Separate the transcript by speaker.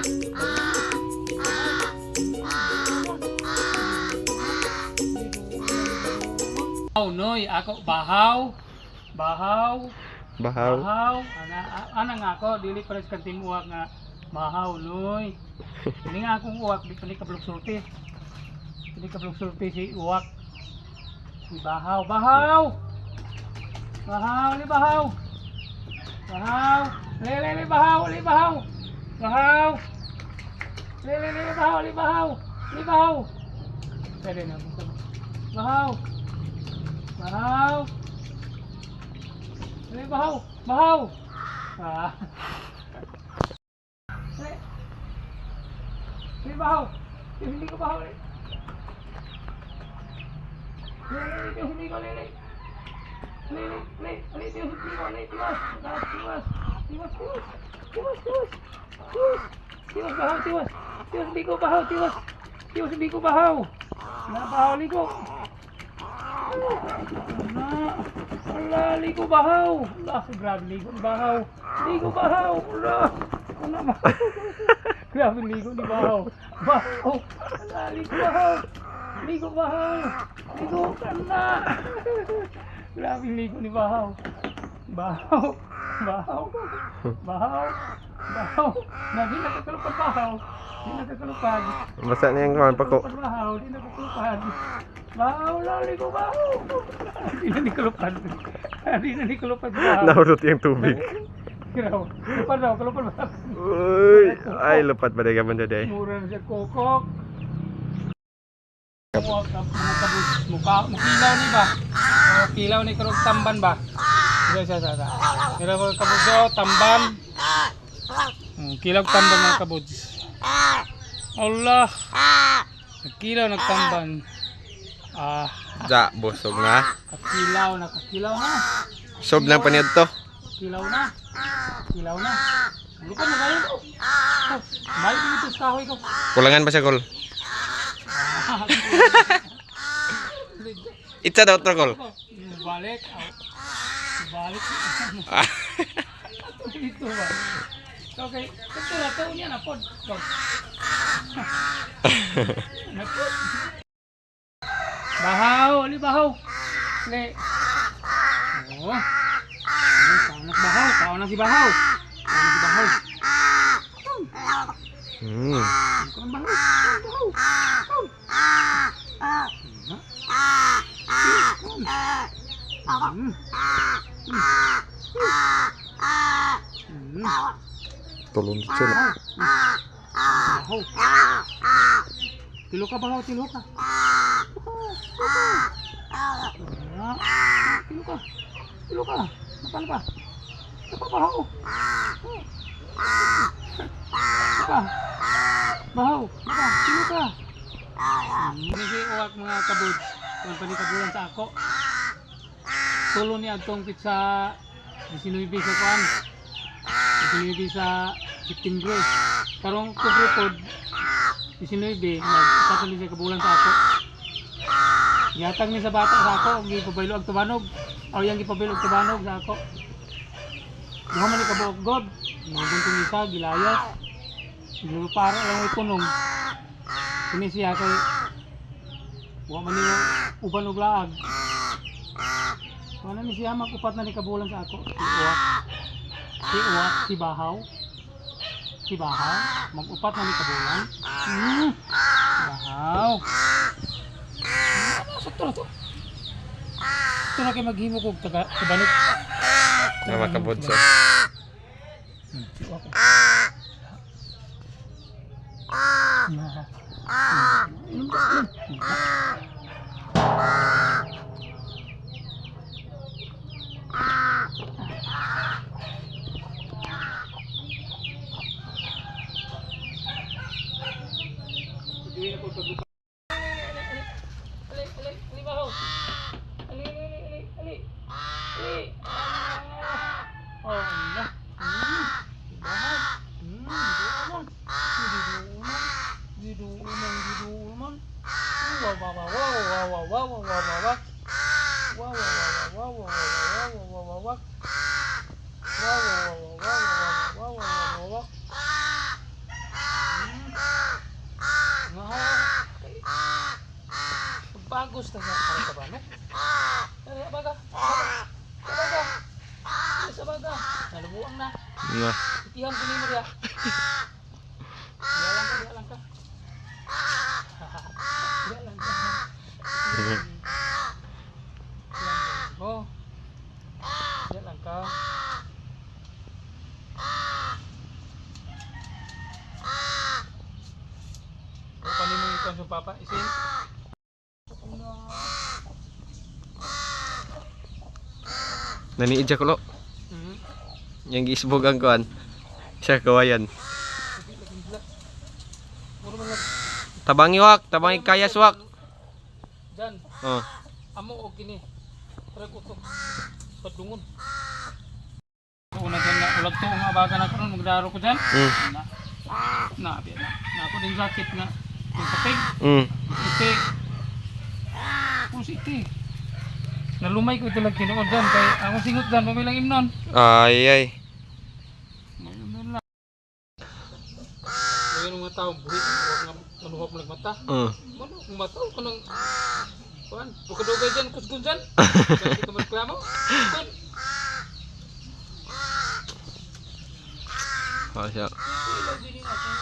Speaker 1: Oh, noy, ako bahaw. Bahaw.
Speaker 2: Bahaw.
Speaker 1: Bahaw. Ana nga ako, dili pares kan timuwak nga bahaw, noy. Ini nga akong uwak, di pa ni kablog sulti. Hindi kablog sulti si uwak. Si bahaw. Bahaw! Bahaw, li bahaw. Bahaw. Li bahaw, li bahaw. Bahaw. Li bahaw, li bahaw. Li bahaw. Pwede na. Bahaw. Bahaw. Li bahaw. Bahaw. Ah. Li bahaw. Hindi ko bahaw. Hindi ko lele. Tiwas bahaw. Na bahaw ligo. Ala ligo bahaw. Lah grabe ligo ni bahaw. Ligo bahaw. Ala. Ano ba? Grabe ligo ni bahaw. Bahaw. Ala ligo bahaw. Ligo bahaw. Ligo kana. Grabe ligo ni bahaw. Bahaw. Bahaw. Bahaw. Bahaw. Nabi nakakalupad bahaw. Di nakakalupad.
Speaker 2: Basa na yung kawan pa ko.
Speaker 1: Bahaw. Di nakakalupad. Bahaw lang ligo bahaw. Di na nikalupad. Di na nikalupad bahaw.
Speaker 2: Nahurot yung tubig.
Speaker 1: Kiraw. Lupad daw. Kalupad bahaw.
Speaker 2: Uy. Ay, lupat ba daga banda day?
Speaker 1: Mura na siya kokok. Mukilaw ni ba? Kilaw ni karong tamban ba? Sa. Kira ko kabudyo tamban. Kilaw tamban ng kabud. Allah. Kilaw nagtamban.
Speaker 2: Ja, busog na.
Speaker 1: Kakilaw na.
Speaker 2: Sob lang paniyad to.
Speaker 1: Kilaw na. Lupa na kayo to. Balik dito sa kahoy ko.
Speaker 2: Kulangan ba siya, Kol? Itsa daw to, Kol.
Speaker 1: Balik. Ito ba? Okay, ito na taon niya na pod. Bahaw, ali bahaw. Le. Oh. Kaon na si bahaw. Kaon bahaw.
Speaker 2: Tolong dicel.
Speaker 1: Bahaw. Tilo ka bahaw, tilo ka. Tilo ka. Mapan ka. Apa bahaw? Bahaw. Tilo ka. Ini si uwak mga kabud. Kung panikabulan sa ako. Tulo ni agtong pizza isinuibi sa kuan. Isinuibi sa September. Karong kubrukod isinuibi nagtatali siya kabulan sa ako. Yatang ni sa bata sa ako, gipabaylo ag tubanog. O yang gipabaylo ag tubanog sa ako. Duha man ni kabuok god. Naguntong isa gilayas. Gilupara lang may punong. Kini siya kay wa man niya uban og laag. Wala ni siya magupat na ni kabulan sa ako. Si bahaw. Si bahaw magupat na ni kabulan. Bahaw. Sakto na to. Ito na kayo maghimo kong kabanot.
Speaker 2: Makabot siya.
Speaker 1: Wow. gusto nga para sa bano. Sa baga. Sa baga. Nalubuang na.
Speaker 2: Na.
Speaker 1: Itihan ko nimo dia. Dia lang ka. Dia lang ka. Oh. Dia lang ka. Paano mo ito sa papa? Isin?
Speaker 2: Naniid siya kulo.
Speaker 1: Hmm.
Speaker 2: Yang giisbog ang kuan. Siya kawayan.
Speaker 1: Muro man lang.
Speaker 2: Tabangi wak, tabangi kayas wak.
Speaker 1: Jan,
Speaker 2: Oh.
Speaker 1: amo og kini. Pero utok. Padungon. Una dyan na ulag to nga baga na karon magdaro ko dyan. Biya na. Na ako din jacket na. Yung kapig. Iti. Pusiti. Nalumay ko ito lang tinuod dyan. Kaya ako singot dyan. Mamilang imnon.
Speaker 2: Ay ay.
Speaker 1: Mayroon lang. Ngayon mga tao buhi. Huwag nga manuhap nagmata. Manuhap mata. Huwag ka nang... Kuhan. Huwag ka dugay dyan. Kusgun dyan. Kaya di ka magklamo. Kusgun.
Speaker 2: Oh, siya.
Speaker 1: Ilaw din yung aking